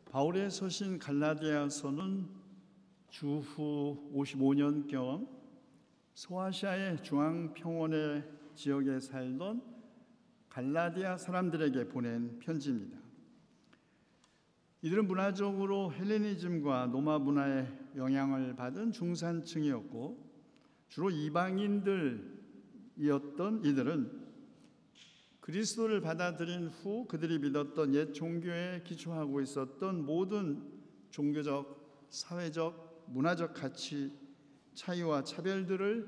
바울의 서신 갈라디아서는 주후 55년경 소아시아의 중앙평원의 지역에 살던 갈라디아 사람들에게 보낸 편지입니다. 이들은 문화적으로 헬레니즘과 로마 문화의 영향을 받은 중산층이었고 주로 이방인들이었던 이들은 그리스도를 받아들인 후 그들이 믿었던 옛 종교에 기초하고 있었던 모든 종교적, 사회적, 문화적 가치 차이와 차별들을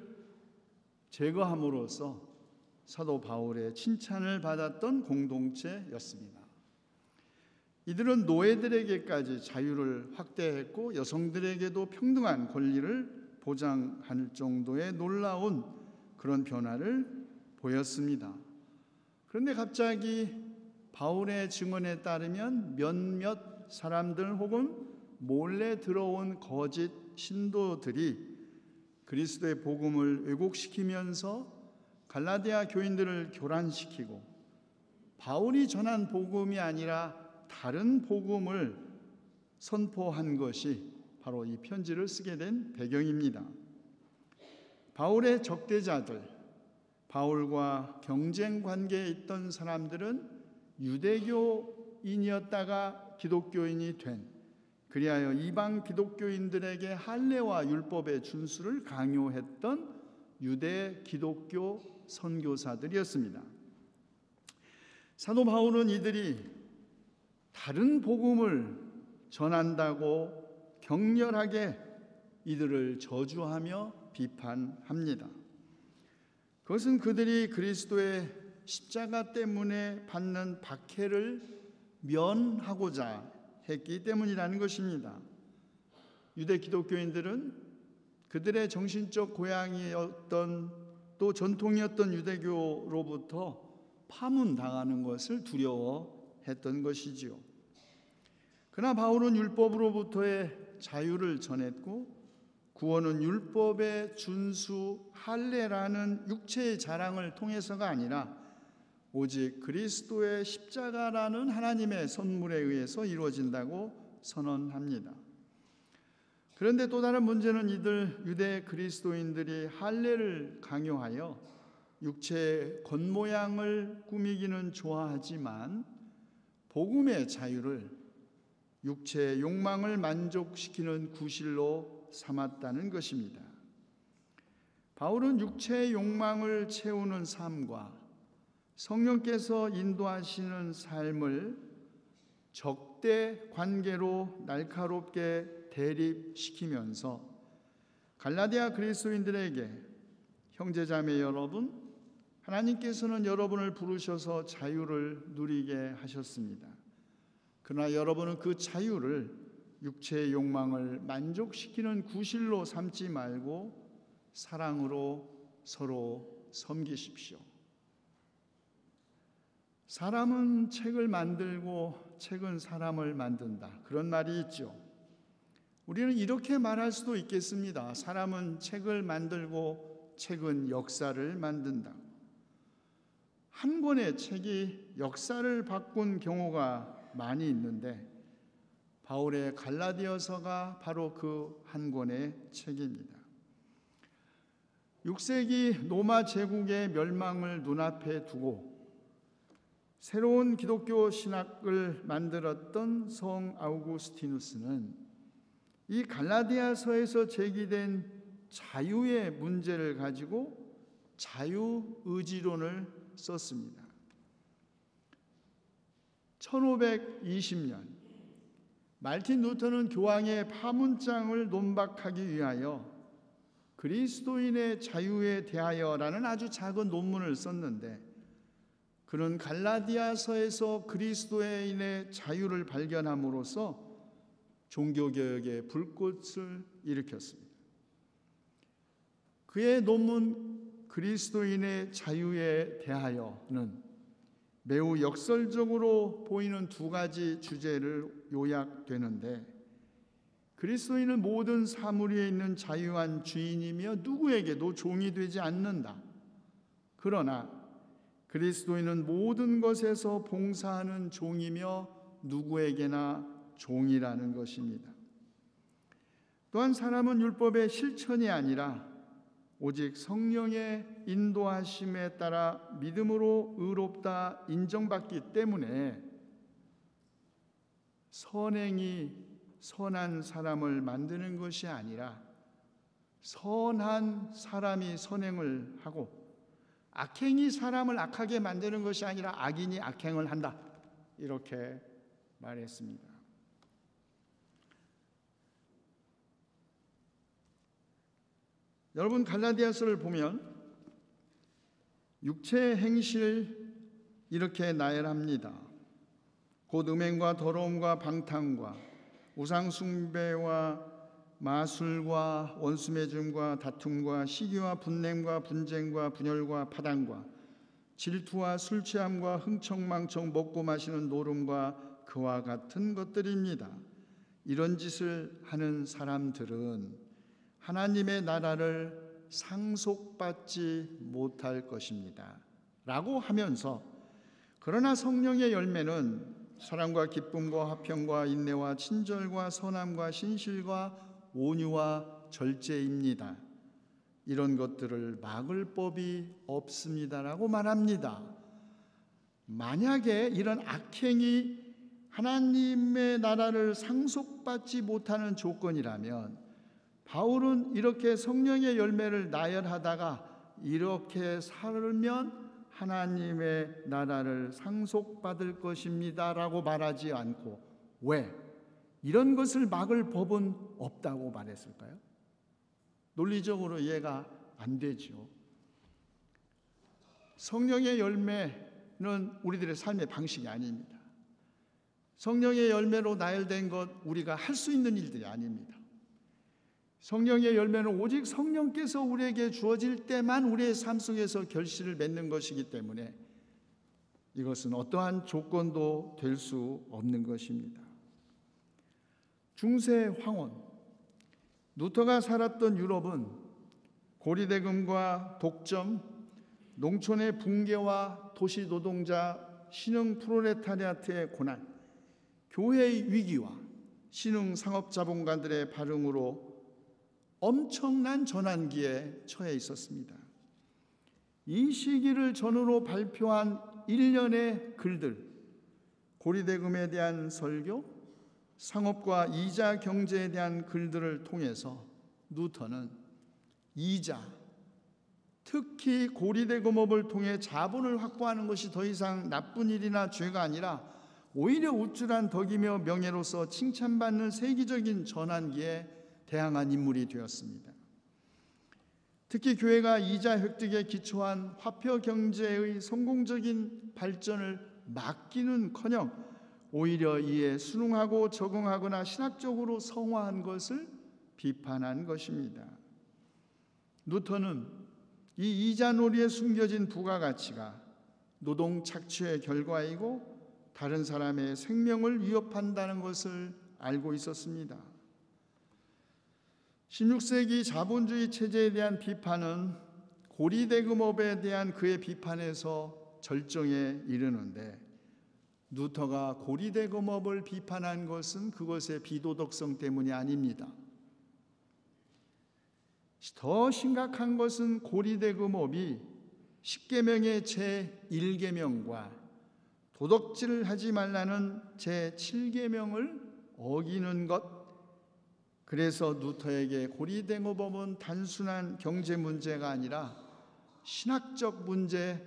제거함으로써 사도 바울의 칭찬을 받았던 공동체였습니다. 이들은 노예들에게까지 자유를 확대했고 여성들에게도 평등한 권리를 보장할 정도의 놀라운 그런 변화를 보였습니다. 그런데 갑자기 바울의 증언에 따르면 몇몇 사람들 혹은 몰래 들어온 거짓 신도들이 그리스도의 복음을 왜곡시키면서 갈라디아 교인들을 교란시키고 바울이 전한 복음이 아니라 다른 복음을 선포한 것이 바로 이 편지를 쓰게 된 배경입니다. 바울의 적대자들, 바울과 경쟁 관계에 있던 사람들은 유대교인이었다가 기독교인이 된, 그리하여 이방 기독교인들에게 할례와 율법의 준수를 강요했던 유대 기독교 선교사들이었습니다. 사도 바울은 이들이 다른 복음을 전한다고 격렬하게 이들을 저주하며 비판합니다. 그것은 그들이 그리스도의 십자가 때문에 받는 박해를 면하고자 했기 때문이라는 것입니다. 유대 기독교인들은 그들의 정신적 고향이었던 또 전통이었던 유대교로부터 파문당하는 것을 두려워했던 것이지요. 그러나 바울은 율법으로부터의 자유를 전했고 구원은 율법의 준수 할례라는 육체의 자랑을 통해서가 아니라 오직 그리스도의 십자가라는 하나님의 선물에 의해서 이루어진다고 선언합니다. 그런데 또 다른 문제는 이들 유대 그리스도인들이 할례를 강요하여 육체의 겉모양을 꾸미기는 좋아하지만 복음의 자유를 육체의 욕망을 만족시키는 구실로 삼았다는 것입니다. 바울은 육체의 욕망을 채우는 삶과 성령께서 인도하시는 삶을 적대 관계로 날카롭게 대립시키면서 갈라디아 그리스도인들에게 형제자매 여러분, 하나님께서는 여러분을 부르셔서 자유를 누리게 하셨습니다. 그러나 여러분은 그 자유를 육체의 욕망을 만족시키는 구실로 삼지 말고 사랑으로 서로 섬기십시오. 사람은 책을 만들고 책은 사람을 만든다. 그런 말이 있죠. 우리는 이렇게 말할 수도 있겠습니다. 사람은 책을 만들고 책은 역사를 만든다. 한 권의 책이 역사를 바꾼 경우가 많이 있는데 바울의 갈라디아서가 바로 그 한 권의 책입니다. 6세기 로마 제국의 멸망을 눈앞에 두고 새로운 기독교 신학을 만들었던 성 아우구스티누스는 이 갈라디아서에서 제기된 자유의 문제를 가지고 자유의지론을 썼습니다. 1520년 말틴 루터는 교황의 파문장을 논박하기 위하여 그리스도인의 자유에 대하여라는 아주 작은 논문을 썼는데 그는 갈라디아서에서 그리스도인의 자유를 발견함으로써 종교개혁의 불꽃을 일으켰습니다. 그의 논문 그리스도인의 자유에 대하여는 매우 역설적으로 보이는 두 가지 주제를 요약되는데 그리스도인은 모든 사물 위에 있는 자유한 주인이며 누구에게도 종이 되지 않는다. 그러나 그리스도인은 모든 것에서 봉사하는 종이며 누구에게나 종이라는 것입니다. 또한 사람은 율법의 실천이 아니라 오직 성령의 인도하심에 따라 믿음으로 의롭다 인정받기 때문에 선행이 선한 사람을 만드는 것이 아니라 선한 사람이 선행을 하고 악행이 사람을 악하게 만드는 것이 아니라 악인이 악행을 한다, 이렇게 말했습니다. 여러분, 갈라디아서를 보면 육체의 행실 이렇게 나열합니다. 곧 음행과 더러움과 방탕과 우상숭배와 마술과 원수매줌과 다툼과 시기와 분냄과 분쟁과 분열과 파당과 질투와 술취함과 흥청망청 먹고 마시는 노름과 그와 같은 것들입니다. 이런 짓을 하는 사람들은 하나님의 나라를 상속받지 못할 것입니다 라고 하면서, 그러나 성령의 열매는 사랑과 기쁨과 화평과 인내와 친절과 선함과 신실과 온유와 절제입니다. 이런 것들을 막을 법이 없습니다라고 말합니다. 만약에 이런 악행이 하나님의 나라를 상속받지 못하는 조건이라면 바울은 이렇게 성령의 열매를 나열하다가 이렇게 살면 하나님의 나라를 상속받을 것입니다라고 말하지 않고 왜 이런 것을 막을 법은 없다고 말했을까요? 논리적으로 이해가 안 되죠. 성령의 열매는 우리들의 삶의 방식이 아닙니다. 성령의 열매로 나열된 것 우리가 할 수 있는 일들이 아닙니다. 성령의 열매는 오직 성령께서 우리에게 주어질 때만 우리의 삶 속에서 결실을 맺는 것이기 때문에 이것은 어떠한 조건도 될 수 없는 것입니다. 중세 황혼, 루터가 살았던 유럽은 고리대금과 독점, 농촌의 붕괴와 도시 노동자, 신흥 프롤레타리아트의 고난, 교회의 위기와 신흥 상업자본가들의 발흥으로 엄청난 전환기에 처해 있었습니다. 이 시기를 전후로 발표한 일련의 글들, 고리대금에 대한 설교, 상업과 이자 경제에 대한 글들을 통해서 루터는 이자, 특히 고리대금업을 통해 자본을 확보하는 것이 더 이상 나쁜 일이나 죄가 아니라 오히려 우쭐한 덕이며 명예로서 칭찬받는 세기적인 전환기에 대항한 인물이 되었습니다. 특히 교회가 이자 획득에 기초한 화폐 경제의 성공적인 발전을 막기는커녕 오히려 이에 순응하고 적응하거나 신학적으로 성화한 것을 비판한 것입니다. 루터는 이 이자놀이에 숨겨진 부가가치가 노동 착취의 결과이고 다른 사람의 생명을 위협한다는 것을 알고 있었습니다. 16세기 자본주의 체제에 대한 비판은 고리대금업에 대한 그의 비판에서 절정에 이르는데, 루터가 고리대금업을 비판한 것은 그것의 비도덕성 때문이 아닙니다. 더 심각한 것은 고리대금업이 십계명의 제1계명과 도덕질을 하지 말라는 제7계명을 어기는 것. 그래서 루터에게 고리대금업은 단순한 경제 문제가 아니라 신학적 문제,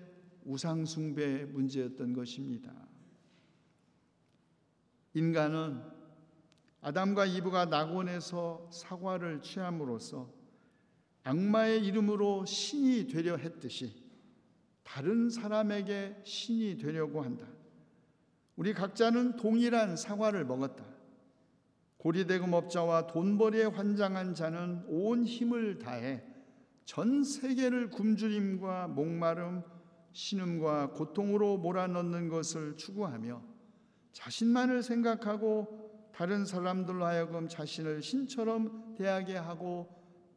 우상숭배 문제였던 것입니다. 인간은 아담과 이브가 낙원에서 사과를 취함으로써 악마의 이름으로 신이 되려 했듯이 다른 사람에게 신이 되려고 한다. 우리 각자는 동일한 사과를 먹었다. 고리대금업자와 돈벌이에 환장한 자는 온 힘을 다해 전 세계를 굶주림과 목마름, 신음과 고통으로 몰아넣는 것을 추구하며 자신만을 생각하고 다른 사람들로 하여금 자신을 신처럼 대하게 하고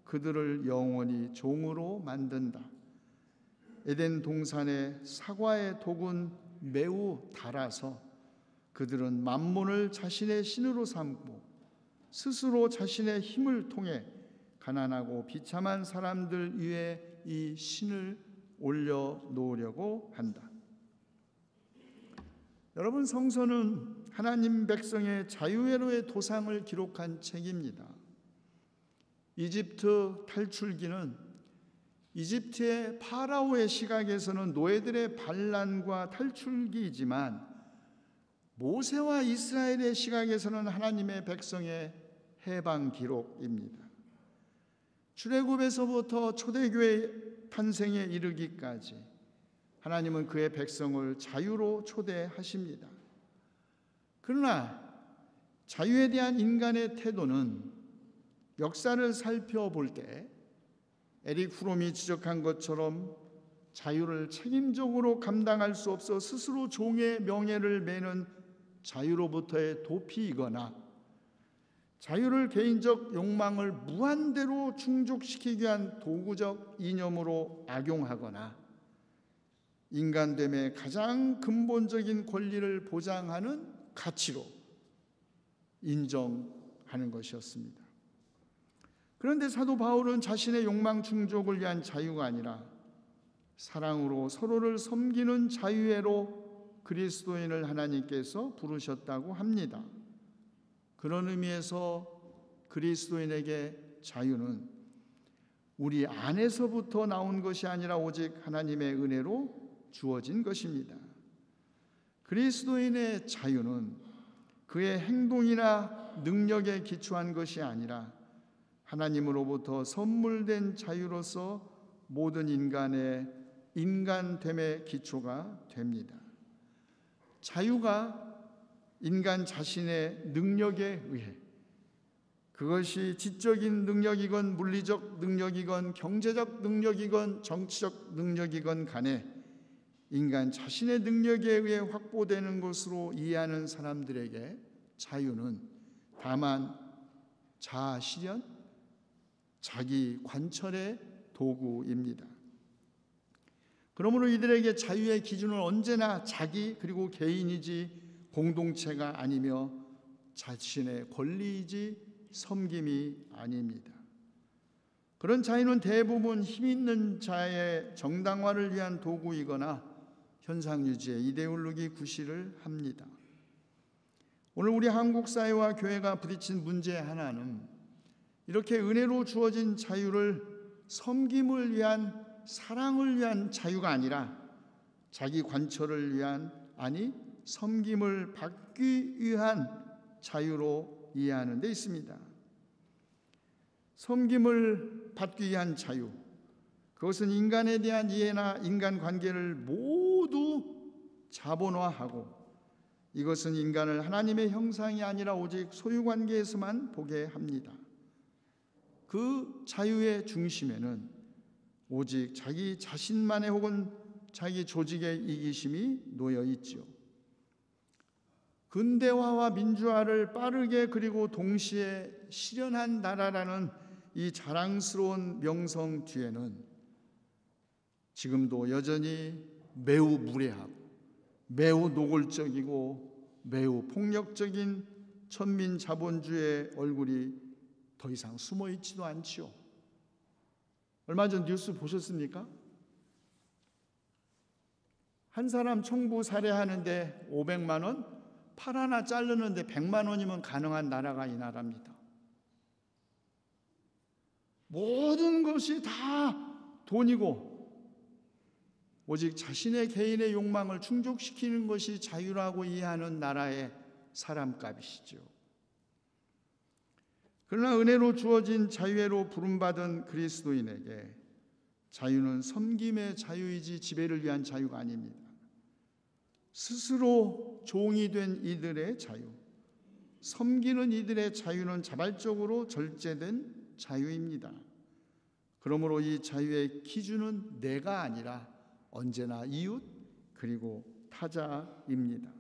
그들을 영원히 종으로 만든다. 에덴 동산의 사과의 독은 매우 달아서 그들은 만몬을 자신의 신으로 삼고 스스로 자신의 힘을 통해 가난하고 비참한 사람들 위에 이 신을 올려놓으려고 한다. 여러분, 성서는 하나님 백성의 자유회로의 도상을 기록한 책입니다. 이집트 탈출기는 이집트의 파라오의 시각에서는 노예들의 반란과 탈출기이지만 모세와 이스라엘의 시각에서는 하나님의 백성의 해방 기록입니다. 출애굽에서부터 초대교회 탄생에 이르기까지 하나님은 그의 백성을 자유로 초대하십니다. 그러나 자유에 대한 인간의 태도는 역사를 살펴볼 때 에릭 프롬이 지적한 것처럼 자유를 책임적으로 감당할 수 없어 스스로 종의 명예를 매는 자유로부터의 도피이거나 자유를 개인적 욕망을 무한대로 충족시키기 위한 도구적 이념으로 악용하거나 인간됨의 가장 근본적인 권리를 보장하는 가치로 인정하는 것이었습니다. 그런데 사도 바울은 자신의 욕망 충족을 위한 자유가 아니라 사랑으로 서로를 섬기는 자유회로 그리스도인을 하나님께서 부르셨다고 합니다. 그런 의미에서 그리스도인에게 자유는 우리 안에서부터 나온 것이 아니라 오직 하나님의 은혜로 주어진 것입니다. 그리스도인의 자유는 그의 행동이나 능력에 기초한 것이 아니라 하나님으로부터 선물된 자유로서 모든 인간의 인간됨의 기초가 됩니다. 자유가 인간 자신의 능력에 의해, 그것이 지적인 능력이건 물리적 능력이건 경제적 능력이건 정치적 능력이건 간에 인간 자신의 능력에 의해 확보되는 것으로 이해하는 사람들에게 자유는 다만 자아 실현, 자기 관철의 도구입니다. 그러므로 이들에게 자유의 기준은 언제나 자기 그리고 개인이지 공동체가 아니며 자신의 권리이지 섬김이 아닙니다. 그런 자유는 대부분 힘 있는 자의 정당화를 위한 도구이거나 현상 유지의 이데올로기 구실을 합니다. 오늘 우리 한국 사회와 교회가 부딪힌 문제 하나는 이렇게 은혜로 주어진 자유를 섬김을 위한, 사랑을 위한 자유가 아니라 자기 관철을 위한, 아니 섬김을 받기 위한 자유로 이해하는 데 있습니다. 섬김을 받기 위한 자유, 그것은 인간에 대한 이해나 인간관계를 모두 자본화하고 이것은 인간을 하나님의 형상이 아니라 오직 소유관계에서만 보게 합니다. 그 자유의 중심에는 오직 자기 자신만의 혹은 자기 조직의 이기심이 놓여 있죠. 근대화와 민주화를 빠르게 그리고 동시에 실현한 나라라는 이 자랑스러운 명성 뒤에는 지금도 여전히 매우 무례하고 매우 노골적이고 매우 폭력적인 천민 자본주의의 얼굴이 더 이상 숨어 있지도 않지요. 얼마 전 뉴스 보셨습니까? 한 사람 청부 살해하는데 500만 원, 팔 하나 자르는데 100만 원이면 가능한 나라가 이 나라입니다. 모든 것이 다 돈이고 오직 자신의 개인의 욕망을 충족시키는 것이 자유라고 이해하는 나라의 사람값이시죠. 그러나 은혜로 주어진 자유로 부름받은 그리스도인에게 자유는 섬김의 자유이지 지배를 위한 자유가 아닙니다. 스스로 종이 된 이들의 자유, 섬기는 이들의 자유는 자발적으로 절제된 자유입니다. 그러므로 이 자유의 기준은 내가 아니라 언제나 이웃 그리고 타자입니다.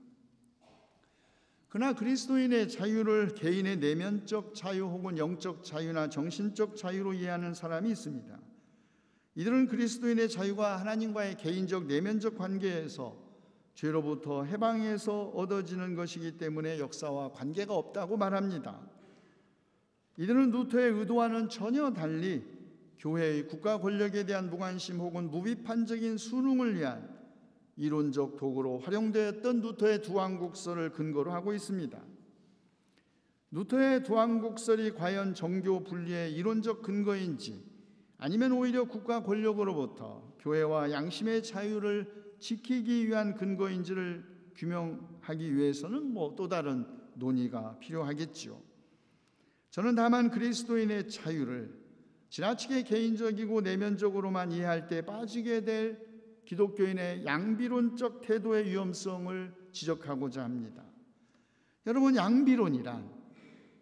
그러나 그리스도인의 자유를 개인의 내면적 자유 혹은 영적 자유나 정신적 자유로 이해하는 사람이 있습니다. 이들은 그리스도인의 자유가 하나님과의 개인적 내면적 관계에서 죄로부터 해방해서 얻어지는 것이기 때문에 역사와 관계가 없다고 말합니다. 이들은 루터의 의도와는 전혀 달리 교회의 국가 권력에 대한 무관심 혹은 무비판적인 순응을 위한 이론적 도구로 활용되었던 루터의 두왕국설을 근거로 하고 있습니다. 루터의 두왕국설이 과연 정교 분리의 이론적 근거인지 아니면 오히려 국가 권력으로부터 교회와 양심의 자유를 지키기 위한 근거인지를 규명하기 위해서는 또 다른 논의가 필요하겠지요. 저는 다만 그리스도인의 자유를 지나치게 개인적이고 내면적으로만 이해할 때 빠지게 될 기독교인의 양비론적 태도의 위험성을 지적하고자 합니다. 여러분, 양비론이란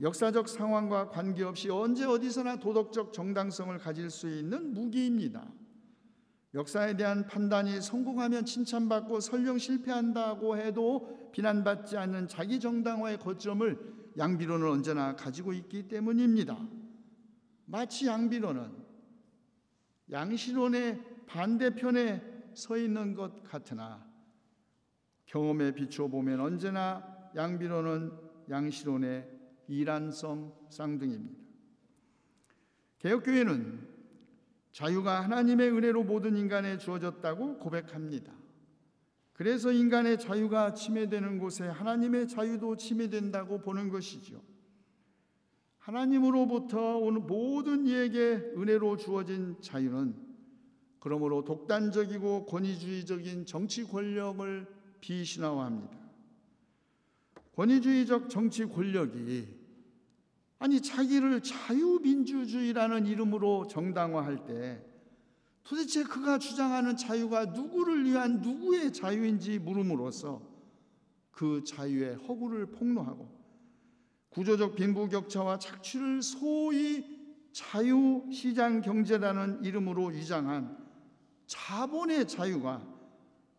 역사적 상황과 관계없이 언제 어디서나 도덕적 정당성을 가질 수 있는 무기입니다. 역사에 대한 판단이 성공하면 칭찬받고 설령 실패한다고 해도 비난받지 않는 자기 정당화의 거점을 양비론은 언제나 가지고 있기 때문입니다. 마치 양비론은 양시론의 반대편에 서 있는 것 같으나 경험에 비추어 보면 언제나 양비론은 양시론의 이란성 쌍둥이입니다. 개혁교회는 자유가 하나님의 은혜로 모든 인간에 주어졌다고 고백합니다. 그래서 인간의 자유가 침해되는 곳에 하나님의 자유도 침해된다고 보는 것이죠. 하나님으로부터 오는 모든 이에게 은혜로 주어진 자유는 그러므로 독단적이고 권위주의적인 정치 권력을 비신화화합니다. 권위주의적 정치 권력이 자기를 자유민주주의라는 이름으로 정당화할 때 도대체 그가 주장하는 자유가 누구를 위한 누구의 자유인지 물음으로써 그 자유의 허구를 폭로하고 구조적 빈부격차와 착취를 소위 자유시장 경제라는 이름으로 위장한 자본의 자유가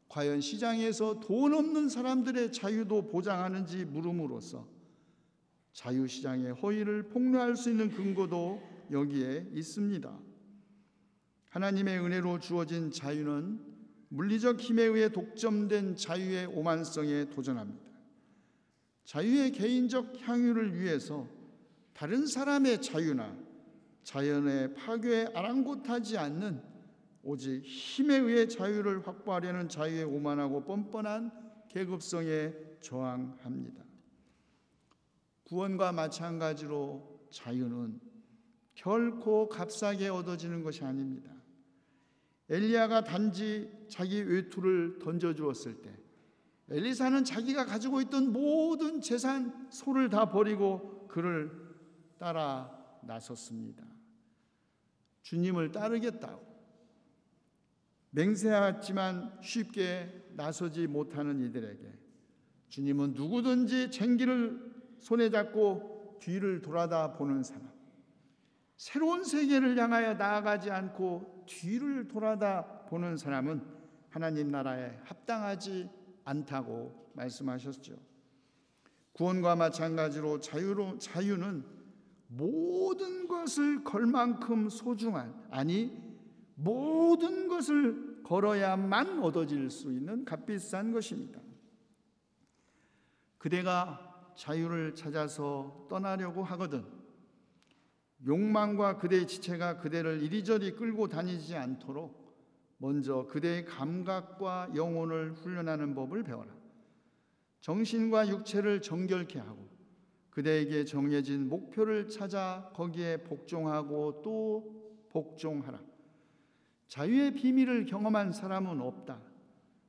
과연 시장에서 돈 없는 사람들의 자유도 보장하는지 물음으로써 자유시장의 허위를 폭로할 수 있는 근거도 여기에 있습니다. 하나님의 은혜로 주어진 자유는 물리적 힘에 의해 독점된 자유의 오만성에 도전합니다. 자유의 개인적 향유를 위해서 다른 사람의 자유나 자연의 파괴에 아랑곳하지 않는 오직 힘에 의해 자유를 확보하려는 자유의 오만하고 뻔뻔한 계급성에 저항합니다. 구원과 마찬가지로 자유는 결코 값싸게 얻어지는 것이 아닙니다. 엘리야가 단지 자기 외투를 던져주었을 때 엘리사는 자기가 가지고 있던 모든 재산, 소를 다 버리고 그를 따라 나섰습니다. 주님을 따르겠다고 맹세하지만 쉽게 나서지 못하는 이들에게 주님은 누구든지 쟁기를 손에 잡고 뒤를 돌아다 보는 사람, 새로운 세계를 향하여 나아가지 않고 뒤를 돌아다 보는 사람은 하나님 나라에 합당하지 않다고 말씀하셨죠. 구원과 마찬가지로 자유는 모든 것을 걸 만큼 소중한, 모든 것을 걸어야만 얻어질 수 있는 값비싼 것입니다. 그대가 자유를 찾아서 떠나려고 하거든 욕망과 그대의 지체가 그대를 이리저리 끌고 다니지 않도록 먼저 그대의 감각과 영혼을 훈련하는 법을 배워라. 정신과 육체를 정결케 하고 그대에게 정해진 목표를 찾아 거기에 복종하고 또 복종하라. 자유의 비밀을 경험한 사람은 없다.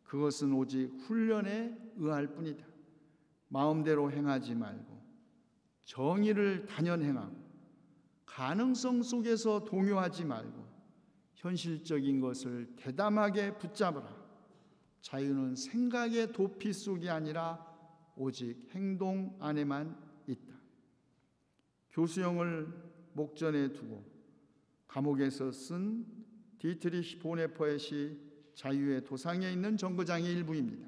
그것은 오직 훈련에 의할 뿐이다. 마음대로 행하지 말고 정의를 단연 행하고 가능성 속에서 동요하지 말고 현실적인 것을 대담하게 붙잡으라. 자유는 생각의 도피 속이 아니라 오직 행동 안에만 있다. 교수형을 목전에 두고 감옥에서 쓴 디트리히 보네퍼의 시 자유의 도상에 있는 정거장의 일부입니다.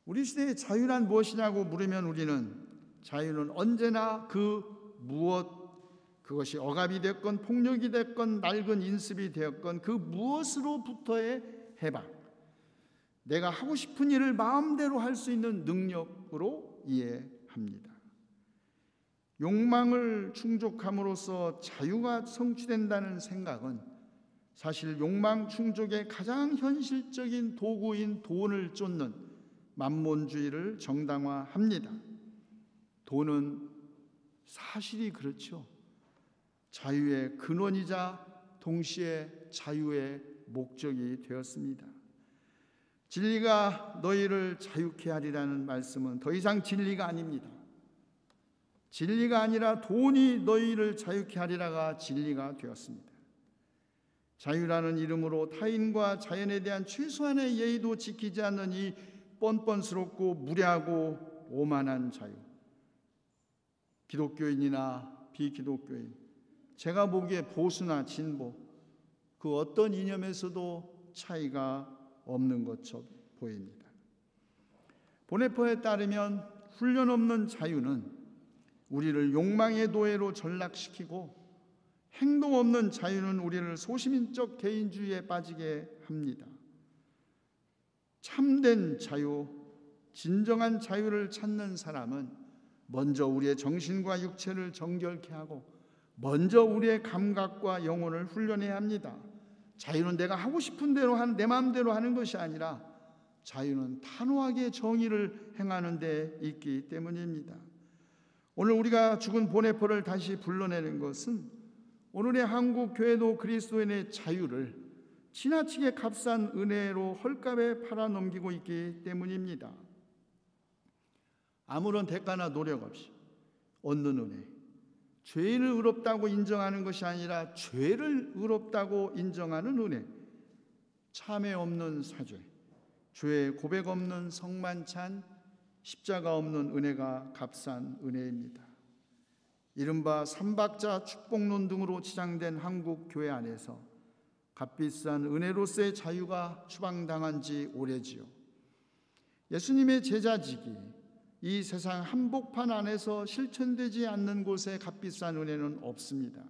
우리 시대의 자유란 무엇이냐고 물으면 우리는 자유는 언제나 그 무엇, 그것이 억압이 됐건 폭력이 됐건 낡은 인습이 되었건 그 무엇으로부터의 해방, 내가 하고 싶은 일을 마음대로 할 수 있는 능력으로 이해합니다. 욕망을 충족함으로써 자유가 성취된다는 생각은 사실 욕망 충족의 가장 현실적인 도구인 돈을 쫓는 만몬주의를 정당화합니다. 돈은 사실이 그렇죠. 자유의 근원이자 동시에 자유의 목적이 되었습니다. 진리가 너희를 자유케 하리라는 말씀은 더 이상 진리가 아닙니다. 진리가 아니라 돈이 너희를 자유케 하리라가 진리가 되었습니다. 자유라는 이름으로 타인과 자연에 대한 최소한의 예의도 지키지 않는 이 뻔뻔스럽고 무례하고 오만한 자유. 기독교인이나 비기독교인, 제가 보기에 보수나 진보, 그 어떤 이념에서도 차이가 없는 것처럼 보입니다. 보네퍼에 따르면 훈련 없는 자유는 우리를 욕망의 노예로 전락시키고, 행동 없는 자유는 우리를 소시민적 개인주의에 빠지게 합니다. 참된 자유, 진정한 자유를 찾는 사람은 먼저 우리의 정신과 육체를 정결케 하고 먼저 우리의 감각과 영혼을 훈련해야 합니다. 자유는 내가 하고 싶은 대로 내 마음대로 하는 것이 아니라 자유는 단호하게 정의를 행하는 데 있기 때문입니다. 오늘 우리가 죽은 보네퍼를 다시 불러내는 것은 오늘의 한국 교회도 그리스도인의 자유를 지나치게 값싼 은혜로 헐값에 팔아넘기고 있기 때문입니다. 아무런 대가나 노력 없이 얻는 은혜, 죄인을 의롭다고 인정하는 것이 아니라 죄를 의롭다고 인정하는 은혜, 참회 없는 사죄, 죄의 고백 없는 성만찬, 십자가 없는 은혜가 값싼 은혜입니다. 이른바 삼박자 축복론 등으로 치장된 한국 교회 안에서 값비싼 은혜로서의 자유가 추방당한 지 오래지요. 예수님의 제자직이 이 세상 한복판 안에서 실천되지 않는 곳에 값비싼 은혜는 없습니다.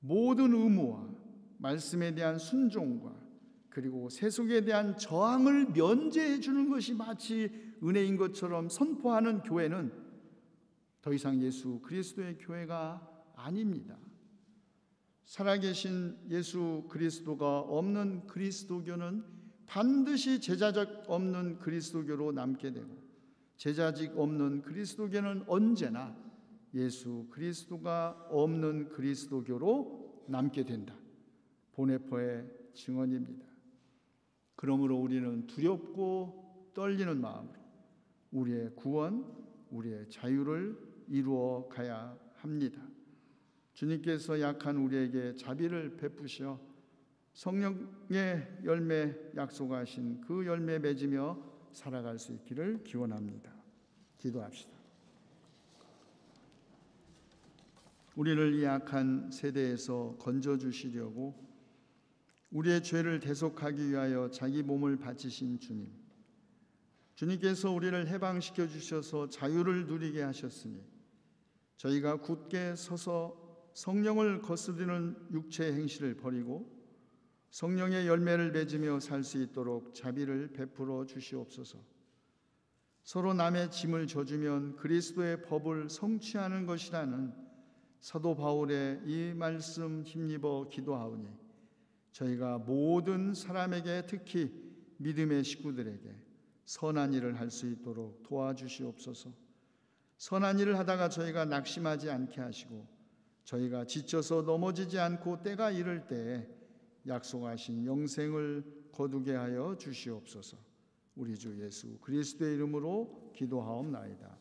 모든 의무와 말씀에 대한 순종과 그리고 세속에 대한 저항을 면제해 주는 것이 마치 은혜인 것처럼 선포하는 교회는 더 이상 예수 그리스도의 교회가 아닙니다. 살아계신 예수 그리스도가 없는 그리스도교는 반드시 제자적 없는 그리스도교로 남게 되고, 제자직 없는 그리스도교는 언제나 예수 그리스도가 없는 그리스도교로 남게 된다. 보네퍼의 증언입니다. 그러므로 우리는 두렵고 떨리는 마음으로 우리의 구원, 우리의 자유를 이루어 가야 합니다. 주님께서 약한 우리에게 자비를 베푸셔 성령의 열매 약속하신 그 열매 맺으며 살아갈 수 있기를 기원합니다. 기도합시다. 우리를 이 악한 세대에서 건져주시려고 우리의 죄를 대속하기 위하여 자기 몸을 바치신 주님, 주님께서 우리를 해방시켜 주셔서 자유를 누리게 하셨으니 저희가 굳게 서서 성령을 거스르는 육체의 행실을 버리고 성령의 열매를 맺으며 살 수 있도록 자비를 베풀어 주시옵소서. 서로 남의 짐을 져주면 그리스도의 법을 성취하는 것이라는 사도 바울의 이 말씀 힘입어 기도하오니 저희가 모든 사람에게, 특히 믿음의 식구들에게 선한 일을 할 수 있도록 도와주시옵소서. 선한 일을 하다가 저희가 낙심하지 않게 하시고 저희가 지쳐서 넘어지지 않고 때가 이를 때에 약속하신 영생을 거두게 하여 주시옵소서. 우리 주 예수 그리스도의 이름으로 기도하옵나이다.